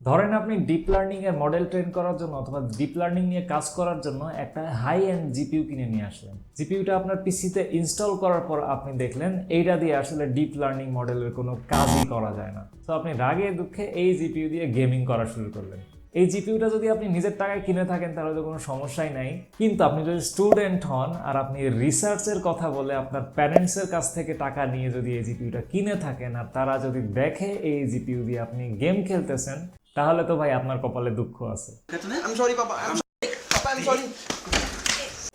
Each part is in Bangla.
ধরেন আপনি ডিপ লার্নিং এর মডেল ট্রেন করার জন্য অথবা ডিপ লার্নিং নিয়ে কাজ করার জন্য একটা হাই এন্ড জিপিইউ কিনে নিয়ে আসলেন। জিপিইউটা আপনার পিসিতে ইনস্টল করার পর আপনি দেখলেন এইটা দিয়ে আসলে ডিপ লার্নিং মডেলের কোনো কাজই করা যায় না। তো আপনি রাগে দুঃখে এই জিপিইউ দিয়ে গেমিং করা শুরু করলেন। এই জিপিইউটা যদি আপনি নিজের টাকায় কিনে থাকেন তাহলে তো কোনো সমস্যাই নাই, কিন্তু আপনি যদি স্টুডেন্ট হন আর আপনি রিসার্চের কথা বলে আপনার প্যারেন্টসের কাছ থেকে টাকা নিয়ে যদি এই জিপিইউটা কিনে থাকেন আর তারা যদি দেখে এই জিপিইউ দিয়ে আপনি গেম খেলতেছেন, তাহলে তো ভাই আপনার কপালে দুঃখ আছে।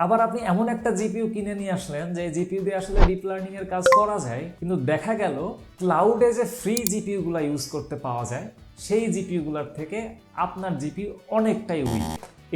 আবার আপনি এমন একটা জিপিইউ কিনে নিয়ে আসলেন যে জিপিইউ দিয়ে আসলে ডিপ লার্নিং এর কাজ করা যায়, কিন্তু দেখা গেল ক্লাউডে যে ফ্রি জিপিইউ গুলা ইউজ করতে পাওয়া যায় সেই জিপিইউ গুলার থেকে আপনার জিপিইউ অনেকটাই উইক।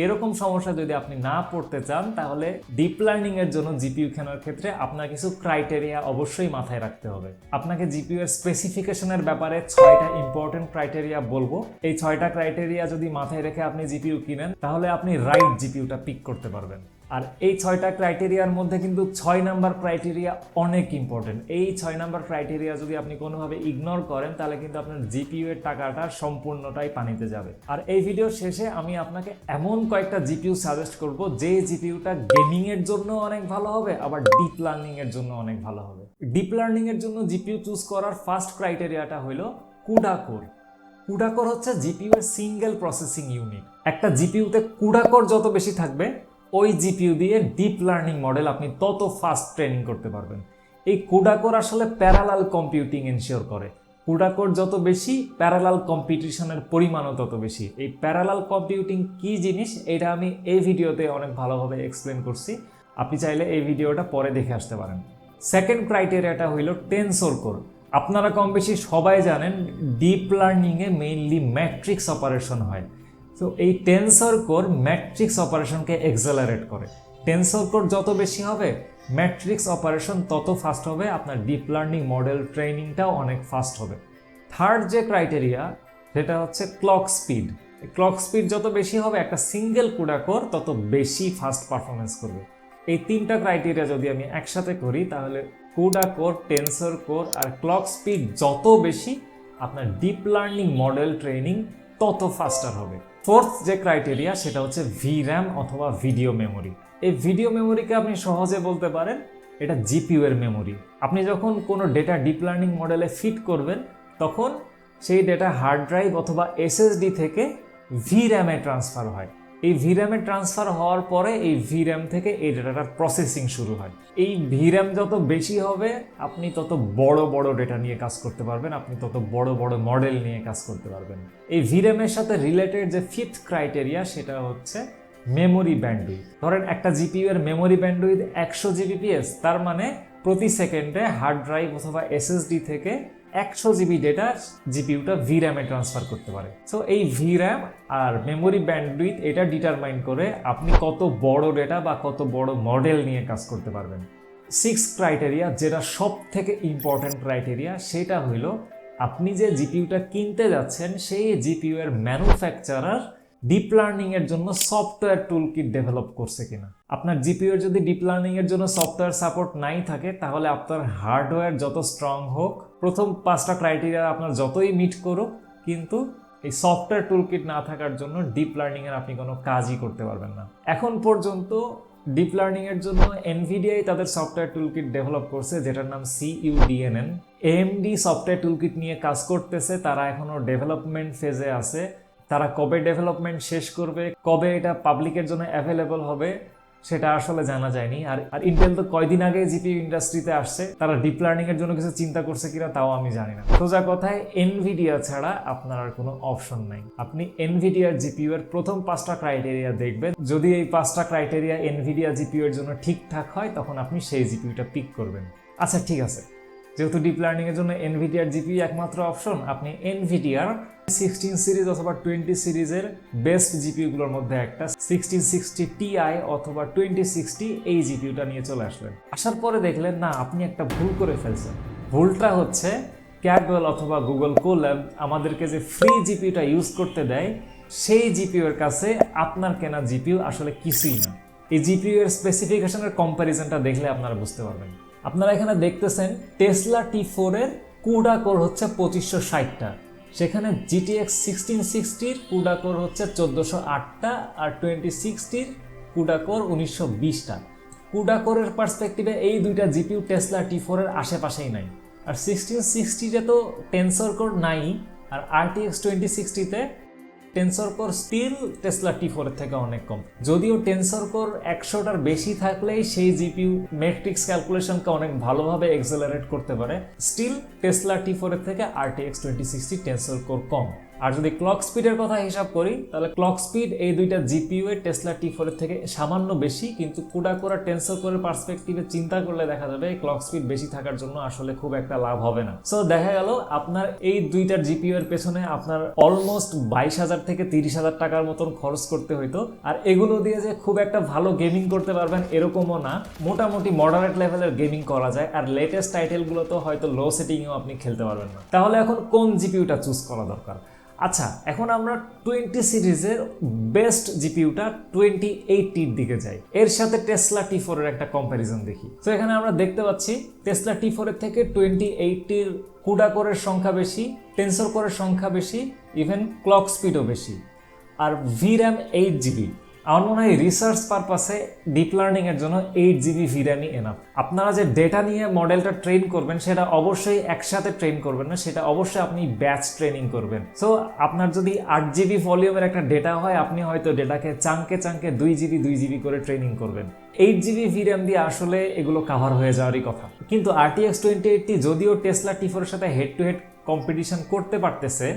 এরকম সমস্যা যদি আপনি না পড়তে চান তাহলে ডিপ লার্নিং এর জন্য জিপিইউ কেনার ক্ষেত্রে আপনার কিছু ক্রাইটেরিয়া অবশ্যই মাথায় রাখতে হবে। আপনাকে জিপিইউ এর স্পেসিফিকেশনের ব্যাপারে 6টা ইম্পর্টেন্ট ক্রাইটেরিয়া বলবো। এই 6টা ক্রাইটেরিয়া যদি মাথায় রেখে আপনি জিপিইউ কিনেন তাহলে আপনি রাইট জিপিইউটা পিক করতে পারবেন। আর এই 6টা ক্রাইটেরিয়ার মধ্যে কিন্তু 6 নাম্বার ক্রাইটেরিয়া অনেক ইম্পর্টেন্ট। এই 6 নাম্বার ক্রাইটেরিয়া যদি আপনি কোনোভাবে ইগনোর করেন তাহলে কিন্তু আপনার জিপিইউ এর টাকাটা সম্পূর্ণটাই পানিতে যাবে। আর এই ভিডিও শেষে আমি আপনাকে এমন কয়েকটা জিপিইউ সাজেস্ট করব যে জিপিইউটা গেমিং এর জন্য অনেক ভালো হবে, আবার ডিপ লার্নিং এর জন্য অনেক ভালো হবে। ডিপ লার্নিং এর জন্য জিপিইউ চুজ করার ফার্স্ট ক্রাইটেরিয়াটা হলো কুডা কোর। কুডা কোর হচ্ছে জিপিইউ এর সিঙ্গেল প্রসেসিং ইউনিট। একটা জিপিইউতে কুডা কোর যত বেশি থাকবে ওই জিপিইউ দিয়ে ডিপ লার্নিং মডেল আপনি তত ফাস্ট ট্রেনিং করতে পারবেন। এই কুডা কোর আসলে প্যারালাল কম্পিউটিং এনশিওর করে। কুডা কোর যত বেশি প্যারালাল কম্পিটিশনের পরিমাণও তত বেশি। এই প্যারালাল কম্পিউটিং কি জিনিস এটা আমি এই ভিডিওতে অনেক ভালোভাবে এক্সপ্লেন করছি, আপনি চাইলে এই ভিডিওটা পরে দেখে আসতে পারেন। সেকেন্ড ক্রাইটেরিয়াটা হইল টেনসর কোর। আপনারা কম বেশি সবাই জানেন ডিপ লার্নিংয়ে মেইনলি ম্যাট্রিক্স অপারেশন হয়। তো এই টেনসর কোর ম্যাট্রিক্স অপারেশনকে এক্সেলারেট করে। টেনসর কোর যত বেশি হবে ম্যাট্রিক্স অপারেশন তত ফাস্ট হবে, আপনার ডিপ লার্নিং মডেল ট্রেনিংটাও অনেক ফাস্ট হবে। থার্ড যে ক্রাইটেরিয়া সেটা হচ্ছে ক্লক স্পিড। ক্লক স্পিড যত বেশি হবে একটা সিঙ্গেল কুডা কোর তত বেশি ফাস্ট পারফরমেন্স করবে। এই 3টা ক্রাইটেরিয়া যদি আমি একসাথে করি তাহলে কুডা কোর, টেনসর কোর আর ক্লক স্পিড যত বেশি আপনার ডিপ লার্নিং মডেল ট্রেনিং তত ফাস্টার হবে। ফোর্থ যে ক্রাইটেরিয়া সেটা হচ্ছে ভির্যাম অথবা ভিডিও মেমোরি। এই ভিডিও মেমোরিকে আপনি সহজে বলতে পারেন এটা জিপিইউ এর মেমোরি। আপনি যখন কোনো ডেটা ডিপ লার্নিং মডেলে ফিট করবেন তখন সেই ডেটা হার্ড ড্রাইভ অথবা এসএসডি থেকে ভির্যামে ট্রান্সফার হয়। এই ভির্যামে ট্রান্সফার হওয়ার পরে এই ভির্যাম থেকে এই ডেটাটার প্রসেসিং শুরু হয়। এই ভির্যাম যত বেশি হবে আপনি তত বড় বড় ডেটা নিয়ে কাজ করতে পারবেন, আপনি তত বড় বড় মডেল নিয়ে কাজ করতে পারবেন। এই ভির্যামের সাথে রিলেটেড যে ফিফথ ক্রাইটেরিয়া সেটা হচ্ছে মেমোরি ব্যান্ডউইথ। ধরেন একটা জিপিইউ এর মেমোরি ব্যান্ডউইথ 100 জিবিপিএস, তার মানে প্রতি সেকেন্ডে হার্ড ড্রাইভ অথবা এসএসডি থেকে 100 জিবি ডেটা জিপিইউটা ভির্যামে ট্রান্সফার করতে পারে। সো এই ভির্যাম আর মেমোরি ব্যান্ডউইথ এটা ডিটারমাইন করে আপনি কত বড় ডেটা বা কত বড় মডেল নিয়ে কাজ করতে পারবেন। 6 ক্রাইটেরিয়া যেটা সব থেকে ইম্পর্টেন্ট ক্রাইটেরিয়া সেটা হইল আপনি যে জিপিইউটা কিনতে যাচ্ছেন সেই জিপিইউ এর ম্যানুফ্যাকচারার ডিপ লার্নিং এর জন্য সফটওয়্যার টুল কিট ডেভেলপ করছে কিনা। আপনার জিপিইউ এর যদি ডিপ লার্নিং এর জন্য সফটওয়্যার সাপোর্ট নাই থাকে তাহলে আপনার হার্ডওয়্যার যত স্ট্রং হোক, প্রথম 5টা ক্রাইটেরিয়া আপনার যতই মিট করুক, কিন্তু এই সফটওয়্যার টুল কিট না থাকার জন্য ডিপ লার্নিং এর আপনি কোনো কাজই করতে পারবেন না। এখন পর্যন্ত ডিপ লার্নিং এর জন্য এনভিডিআই তাদের সফটওয়্যার টুল কিট ডেভেলপ করছে যেটার নাম CUDNN। AMD software tool kit নিয়ে কাজ করতেছে, তারা এখনো ডেভেলপমেন্ট ফেজে আছে। তারা কবে ডেভেলপমেন্ট শেষ করবে, কবে এটা পাবলিকের জন্য অ্যাভেলেবল হবে সেটা আসলে জানা যায়নি। আর ইন্টেল তো কয়দিন আগে জিপিইউ ইন্ডাস্ট্রিতে আসছে, তারা ডিপ লার্নিং এর জন্য কিছু চিন্তা করছে কিনা তাও আমি জানি না। সোজা কথায় এনভিডিয়া ছাড়া আপনার আর কোনো অপশন নাই। আপনি এনভিডিয়ার জিপিইউ এর প্রথম 5টা ক্রাইটেরিয়া দেখবেন, যদি এই 5টা ক্রাইটেরিয়া এনভিডিয়া জিপিইউ এর জন্য ঠিকঠাক হয় তখন আপনি সেই জিপিইউটা পিক করবেন। আচ্ছা ঠিক আছে, যেহেতু ডিপ লার্নিং এর জন্য এনভিডিয়ার জিপিইউ একমাত্র অপশন, আপনি এনভিডিয়ার 16 সিরিজ অথবা 20 সিরিজের বেস্ট জিপিইউগুলোর মধ্যে একটা 1660 Ti অথবা 2060 এই জিপিইউটা নিয়ে চলে আসলেন। আসার পরে দেখলেন না আপনি একটা ভুল করে ফেলছেন। ভুলটা হচ্ছে ক্যাডওয়েল অথবা গুগল কোল্যাব আমাদেরকে যে ফ্রি জিপিইউটা ইউজ করতে দেয় সেই জিপিইউ এর কাছে আপনার কেনা জিপিইউ আসলে কিছুই না। এই জিপিইউ এর স্পেসিফিকেশনের কম্প্যারিজনটা দেখলে আপনারা বুঝতে পারবেন। আপনারা এখানে দেখতেছেন টেসলা T4 এর কুডা কোর হচ্ছে 2560টা, সেখানে GTX 1660-র CUDA কোর হচ্ছে 1408টা আর 2060-র CUDA কোর 1920টা। CUDA কোরের পার্সপেক্টিভে এই দুইটা জিপিইউ টেসলা T4 এর আশেপাশেই নাই। আর 1660-তে তো টেনসর কোর নাই, আর RTX 2060-তে tensor core still Tesla T4 এর থেকে অনেক কম। যদিও টেনসর কোর 100টার বেশি থাকলেই সেই জিপিইউ ম্যাট্রিক্স ক্যালকুলেশনকে অনেক ভালোভাবে এক্সেলারেট করতে পারে, স্টিল টেসলা T4 এর থেকে RTX 2060 টেনসর কোর কম। আর যদি ক্লক স্পিডের কথা হিসাব করি তাহলে ক্লক স্পিড এই দুইটা জিপিইউ এর টেসলা T4 এর থেকে সামান্য বেশি, কিন্তু CUDA কোর আর টেনসর কোরের পার্সপেক্টিভে চিন্তা করলে দেখা যাবে এই ক্লক স্পিড বেশি থাকার জন্য আসলে খুব একটা লাভ হবে না। সো দেখা গেল আপনার এই দুইটার জিপিইউ এর পেছনে আপনার অলমোস্ট 22,000 থেকে 30,000 টাকার মতন খরচ করতে হইতো। আর এগুলো দিয়ে যে খুব একটা ভালো গেমিং করতে পারবেন এরকমও না, মোটামুটি মডারেট লেভেলের গেমিং করা যায়। আর লেটেস্ট টাইটেলগুলো তো হয়তো লো সেটিংয়েও আপনি খেলতে পারবেন না। তাহলে এখন কোন জিপিইউটা চুজ করা দরকার? আচ্ছা, এখন আমরা 20 সিরিজের বেস্ট জিপিইউটা 2080-র দিকে যাই, এর সাথে টেসলা T4 এর একটা কম্প্যারিজন দেখি। তো এখানে আমরা দেখতে পাচ্ছি টেসলা T4 এর থেকে 2080-র CUDA কোরের সংখ্যা বেশি, টেনসর কোরের সংখ্যা বেশি, ইভেন ক্লক স্পিডও বেশি, আর VRAM 8GB। আমার মনে হয় রিসার্চ পারপাসে ডিপ লার্নিং এর জন্য 8GB VRAM-ই এনাফ। আপনারা যে ডেটা নিয়ে মডেলটা ট্রেন করবেন সেটা অবশ্যই একসাথে ট্রেন করবেন না, সেটা অবশ্যই আপনি ব্যাচ ট্রেনিং করবেন। সো আপনার যদি 8GB ভলিউমের একটা ডেটা হয়, আপনি হয়তো ডেটাকে চাঙ্কে 2GB করে ট্রেনিং করবেন। 8GB VRAM দিয়ে আসলে এগুলো কাভার হয়ে যাওয়ারই কথা। কিন্তু RTX 2080 যদিও টেসলা T4 এর সাথে হেড টু হেড কম্পিটিশন করতে পারতেছে,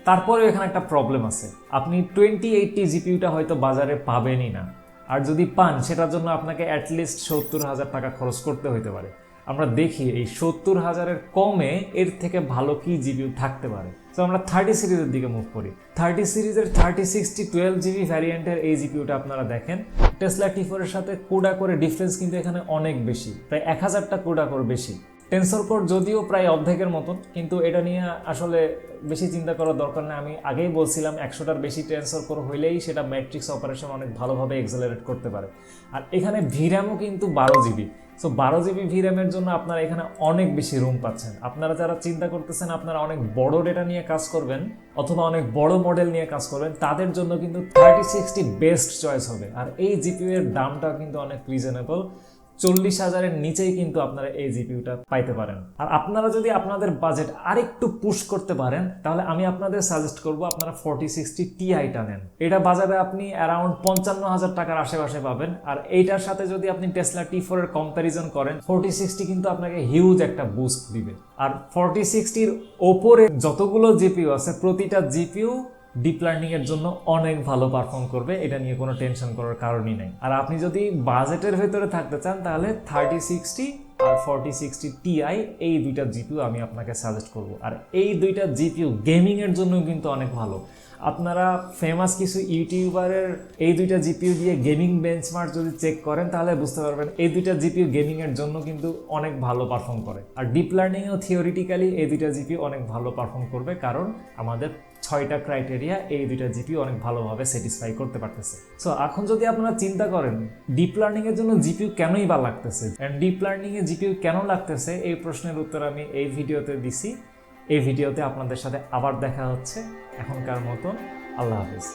তারপরেও এখানে একটা প্রবলেম আছে। আপনি 2080 জিপিইউটা হয়তো বাজারে পাবেনই না, আর যদি পান সেটার জন্য আপনাকে অ্যাটলিস্ট 70,000 টাকা খরচ করতে হইতে পারে। আমরা দেখি এই 70,000-এর কমে এর থেকে ভালো কি জিপিইউ থাকতে পারে। তো আমরা 30 সিরিজের দিকে মুভ করি। 30 সিরিজের 3060 12GB ভ্যারিয়েন্টের এই জিপিইউটা আপনারা দেখেন, টেসলা T4 এর সাথে CUDA কোরের ডিফারেন্স কিন্তু এখানে অনেক বেশি, প্রায় 1000টা CUDA কোর বেশি। টেনসর কোর যদিও প্রায় অর্ধেকের মতন, কিন্তু এটা নিয়ে আসলে বেশি চিন্তা করার দরকার নেই। আমি আগেই বলছিলাম 100টার বেশি টেনসর কোর হইলেই সেটা ম্যাট্রিক্স অপারেশন অনেক ভালোভাবে এক্সেলারেট করতে পারে। আর এখানে VRAMও কিন্তু 12GB। সো 12GB VRAM-এর জন্য আপনারা এখানে অনেক বেশি রুম পাচ্ছেন। আপনারা যারা চিন্তা করতেছেন আপনারা অনেক বড় ডেটা নিয়ে কাজ করবেন অথবা অনেক বড় মডেল নিয়ে কাজ করবেন, তাদের জন্য কিন্তু 3060 বেস্ট চয়েস হবে। আর এই জিপিইউ এর দামটাও কিন্তু অনেক রিজনেবল, 40,000-এর নিচেই কিন্তু আপনারা এই জিপিইউটা পাইতে পারেন। আর আপনারা যদি আপনাদের বাজেট আরেকটু পুশ করতে পারেন তাহলে আমি আপনাদের সাজেস্ট করব আপনারা 4060 Ti-টা নেন। এটা বাজারে আপনি অ্যারাউন্ড 55,000 টাকার আশেপাশে পাবেন। আর এইটার সাথে যদি আপনি টেসলা T4 এর কম্প্যারিজন করেন, 4060 কিন্তু আপনাকে হিউজ একটা বুস্ট দিবে। আর 4060-র ওপরে যতগুলো জিপিইউ আছে প্রতিটা জিপিইউ ডিপ লার্নিং এর জন্য অনেক ভালো পারফর্ম করবে, এটা নিয়ে কোনো টেনশন করার কারণই নেই। আর আপনি যদি বাজেটের ভেতরে থাকতে চান তাহলে 3060 আর 4060 Ti এই দুইটা জিপিইউ আমি আপনাকে সাজেস্ট করব। আর এই দুইটা জিপিইউ গেমিং এর জন্য কিন্তু অনেক ভালো। আপনারা ফেমাস কিছু ইউটিউবারের এই দুইটা জিপিইউ দিয়ে গেমিং বেঞ্চমার্ক যদি চেক করেন তাহলে বুঝতে পারবেন এই দুইটা জিপিইউ গেমিং এর জন্য কিন্তু অনেক ভালো পারফর্ম করে। আর ডিপ লার্নিংয়েও থিওরিটিক্যালি এই দুইটা জিপিইউ অনেক ভালো পারফর্ম করবে, কারণ আমাদের 6টা ক্রাইটেরিয়া এই দুইটা জিপিইউ অনেক ভালোভাবে স্যাটিসফাই করতে পারতেছে। সো এখন যদি আপনারা চিন্তা করেন ডিপ লার্নিং এর জন্য জিপিইউ কেনই বা লাগতেছে, এন্ড ডিপ লার্নিং এ জিপিইউ কেন লাগতেছে, এই প্রশ্নের উত্তর আমি এই ভিডিওতে দিছি। এই ভিডিওতে আপনাদের সাথে আবার দেখা হচ্ছে। এখনকার মতন আল্লাহ হাফেজ।